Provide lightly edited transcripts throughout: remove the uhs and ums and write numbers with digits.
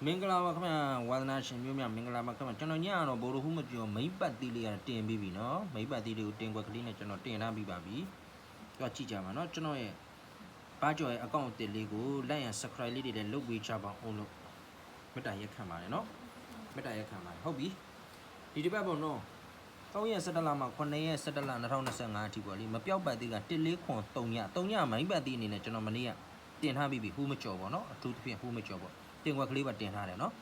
မင်္ဂလာပါခင်ဗျာဝါသနာရှင်မျိုးများမင်္ဂလာပါခင်ဗျာကျွန်တော်ညတော့ဘိုးတို့ဟုမပြောမိပတ်သီးလေးကတင်ပြီးပြီနော်မိပတ်သီးလေးကိုတင်ခွက်ကလေးနဲ့ကျွန်တော်တင်ထားပြီးပါပြီကြောက်ကြည့်ကြပါနော်ကျွန်တော်ရဲ့ဘာကြော်ရဲ့ account အသစ်လေးကိုလိုက်ရန် subscribe လေးတွေလည်းလုပ်ပေးချပါအောင်လို့မေတ္တာရက်ခံပါတယ်နော်မေတ္တာရက်ခံပါတယ်ဟုတ်ပြီဒီတစ်ပတ်ပေါ့နော်3ရက်17လမှာ9ရက်17လ2025အထိပေါ့လေမပြောက်ပတ်သီးက14ခွန်3ညမိပတ်သီးအနေနဲ့ကျွန်တော်မနေ့ကတင်ထားပြီးပြီဟူးမကြော်ပေါ့နော်အထူးသဖြင့်ဟူးမကြော်ပေါ့တင်ခွက်ကလေးပါတင်ထားတယ်နော်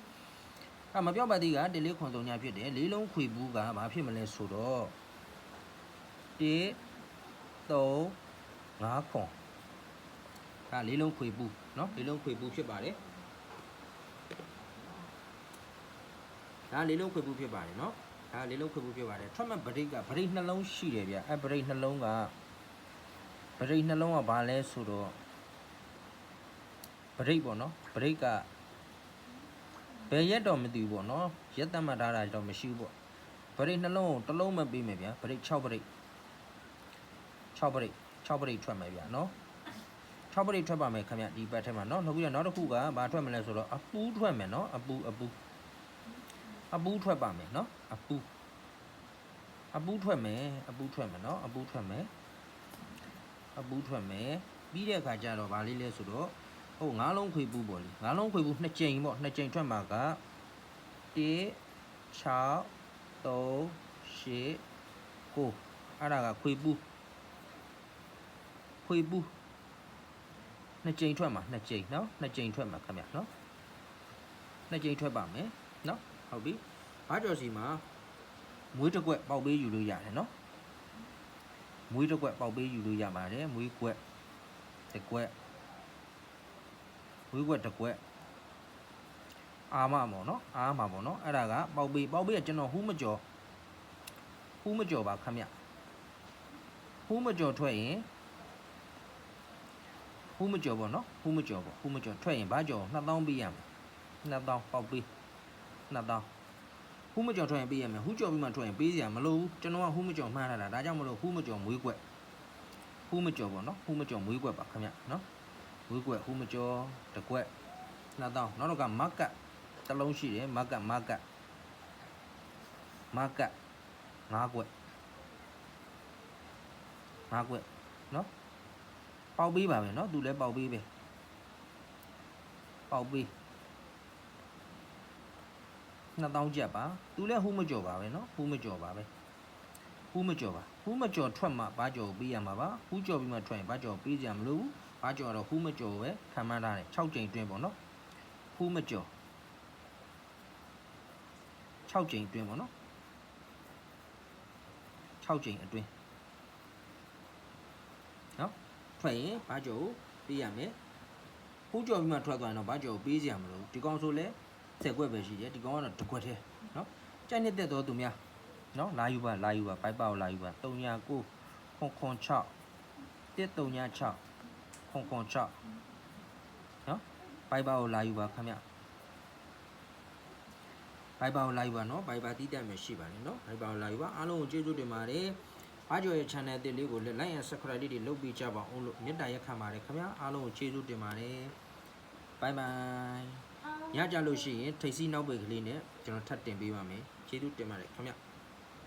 မပြောက်ပါသေးက1 4ခွန်3ညဖြစ်တယ်လေးလုံးခွေဘူးကဘာဖြစ်မလဲဆိုတော့1 3 5ခွန်ဒါလေးလုံးခွေဘူးနော်လေးလုံးခွေဘူးဖြစ်ပါတယ်ဒါလေးလုံးခွေဘူးဖြစ်ပါတယ်နော်ဒါလေးလုံးခွေဘူးဖြစ်ပါတယ်ထွက်မဲ့ဗရိတ်ကဗရိတ်နှလုံးရှိတယ်ဗျအဲဗရိတ်နှလုံးကဘာလဲဆိုတော့ဗရိတ်ပေါ့နော်ဗရိတ်ကဘယ်ရက်တော့မသိဘူးပေါ့နော်ရက်တတ်မှတ်ထားတာတော့မရှိဘူးပေါ့ဗရိတ်နှလုံးတစ်လုံးမပေးမယ်ဗျာဗရိတ်6ဗရိတ်ထွက်မယ်ဗျာနော်6ဗရိတ်ထွက်ပါမယ်ခင်ဗျဒီဘက်ထဲမှာနော်နောက်ပြီးတော့နောက်တစ်ခုကဘာထွက်မလဲဆိုတော့အပူးထွက်မယ်နော်အပူးထွက်ပါမယ်နော်အပူးထွက်မယ်နော်အပူးထွက်မယ်ပြီးတဲ့အခါကျတော့ဗာလေးလဲဆိုတော့ဟုတ်9လုံးခွေဘူးပေါ့လေ9လုံးခွေဘူး2ကြိမ်ပေါ့2ကြိမ်ထွက်မှာက1 6 3 8 9အဲ့ဒါကခွေဘူး2ကြိမ်ထွက်မှာ2ကြိမ်နော်2ကြိမ်ထွက်မှာခင်ဗျနော်2ကြိမ်ထွက်ပါမယ်နော်ဟုတ်ပြီဘာကြော်စီမှာမွေးတစ်ကွက်ပေါက်ပေးယူလို့ရတယ်နော်မွေးတစ်ကွက်ပေါက်ပေးယူလို့ရပါတယ်မွေးကွက်တစ်ကွက်ဝေးကွက်တစ်ကွက်အာမပေါ့နော်အဲ့ဒါကပေါက်ပေးကကျွန်တော်ဟူးမကြော်ပါခမရဟူးမကြော်ထွက်ရင်ဟူးမကြော်ပေါ့နော်ဟူးမကြော်ထွက်ရင်ဘာကြော်2000ပေးရမယ်2000ပေါက်ပေး2000ဟူးမကြော်ထွက်ရင်ပေးရမယ်ဟူးကြော်ပြီးမှထွက်ရင်ပေးစရာမလိုဘူးကျွန်တော်ကဟူးမကြော်မှန်းထားတာဒါကြောင့်မလို့ဟူးမကြော်မွေးကွက်ဟူးမကြော်ပေါ့နော်ဟူးမကြော်မွေးကွက်ပါခမရနော်ဝေးကွက်ဟူးမကျော်တစ်ကွက်2000နောက်တော့ကမကတ်တစ်လုံးရှိတယ်မကတ်5ကွက်နော်ပေါက်ပေးပါပဲနော်သူလည်းပေါက်ပေးပဲ2000ကျပ်ပါသူလည်းဟူးမကျော်ပါပဲနော်ဟူးမကျော်ထွက်မှဘာကျော်ပေးရမှာပါဟူးကျော်ပြီးမှထွက်ရင်ဘာကျော်ပေးကြမလို့ဘာကျော်တော့ဟူးမကျော်ပဲခံမှန်းထားတယ်6ကြိမ်တွင်းပေါ့နော်ဟူးမကျော်6ကြိမ်တွင်းပေါ့နော်6ကြိမ်အတွင်းနော်ထွက်ရင်ဘာကျော်ပေးရမယ်ဟူးကျော်ပြီးမှထွက်သွားရင်တော့ဘာကျော်ပေးကြမလို့ဒီကောင်ဆိုလဲ10ကွက်ပဲရှိတယ်ဒီကောင်ကတော့တစ်ကွက်သေးနော်ကြိုက်နေတဲ့တော့သူများနော်လာယူပါပိုက်ပါကိုလာယူပါ309 6 136 6နော်ပိုက်ပါကိုလာယူပါခင်ဗျပိုက်ပါကိုလာယူပါနော်ပိုက်ပါတီးတက်မယ်ရှိပါတယ်နော်ပိုက်ပါကိုလာယူပါအားလုံးကိုကျေးဇူးတင်ပါတယ်ဘာကျော်ရဲ့ channel အသစ်လေးကိုလည်း like and subscribe လေးတွေလုပ်ပေးကြပါအောင်လို့မေတ္တာရက်ခံပါတယ်ခင်ဗျအားလုံးကိုကျေးဇူးတင်ပါတယ်ဘိုင်ဘိုင်ညကြလို့ရှိရင်ထိတ်စီးနောက်ပိတ်ကလေးနဲ့ကျွန်တော်ထပ်တင်ပေးပါမယ်ကျေးဇူးတင်ပါတယ်ခင်ဗျ